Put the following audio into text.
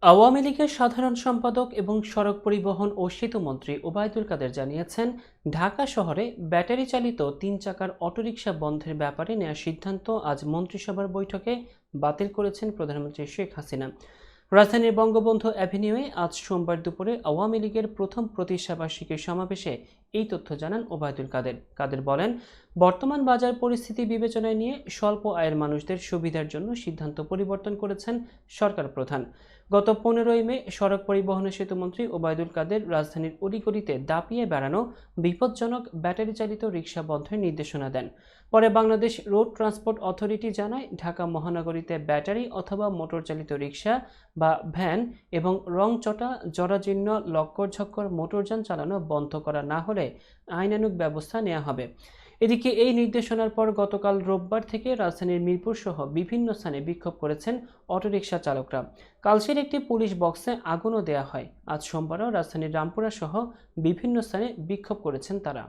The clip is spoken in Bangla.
আওয়ামী লীগের সাধারণ সম্পাদক এবং সড়ক পরিবহন ও সেতুমন্ত্রী ওবায়দুল কাদের জানিয়েছেন, ঢাকা শহরে ব্যাটারি চালিত ৩ চাকার অটোরিকশা বন্ধের ব্যাপারে নেওয়া সিদ্ধান্ত আজ মন্ত্রিসভার বৈঠকে বাতিল করেছেন প্রধানমন্ত্রী শেখ হাসিনা। রাজধানীর বঙ্গবন্ধু অ্যাভিনিউয়ে আজ সোমবার দুপুরে আওয়ামী লীগের প্রথম প্রতিষ্ঠাবার্ষিকীর সমাবেশে এই তথ্য জানান ওবায়দুল কাদের। কাদের বলেন, বর্তমান বাজার পরিস্থিতি বিবেচনায় নিয়ে স্বল্প আয়ের মানুষদের সুবিধার জন্য সিদ্ধান্ত পরিবর্তন করেছেন সরকার প্রধান। গত 15ই মে সড়ক পরিবহন ও সেতুমন্ত্রী ওবায়দুল কাদের রাজধানীর অলিগলিতে দাপিয়ে বেড়ানো বিপজ্জনক ব্যাটারি চালিত রিকশা বন্ধের নির্দেশনা দেন। পরে বাংলাদেশ রোড ট্রান্সপোর্ট অথরিটি জানায়, ঢাকা মহানগরীতে ব্যাটারি অথবা মোটর চালিত রিকশা বা ভ্যান এবং রংচটা জরাজীর্ণ লক্কর-ঝক্কর মোটরযান চালানো বন্ধ করা না হলে আইনানুগ ব্যবস্থা নেওয়া হবে। এদিকে এই নির্দেশনার পর গতকাল রোববার থেকে রাজধানীর মিরপুর সহ বিভিন্ন স্থানে বিক্ষোভ করেছেন অটোরিকশা চালকরা। কালশির একটি পুলিশ বক্সে আগুনও দেয়া হয়। আজ সোমবারও রাজধানীর রামপুরা সহ বিভিন্ন স্থানে বিক্ষোভ করেছেন তারা।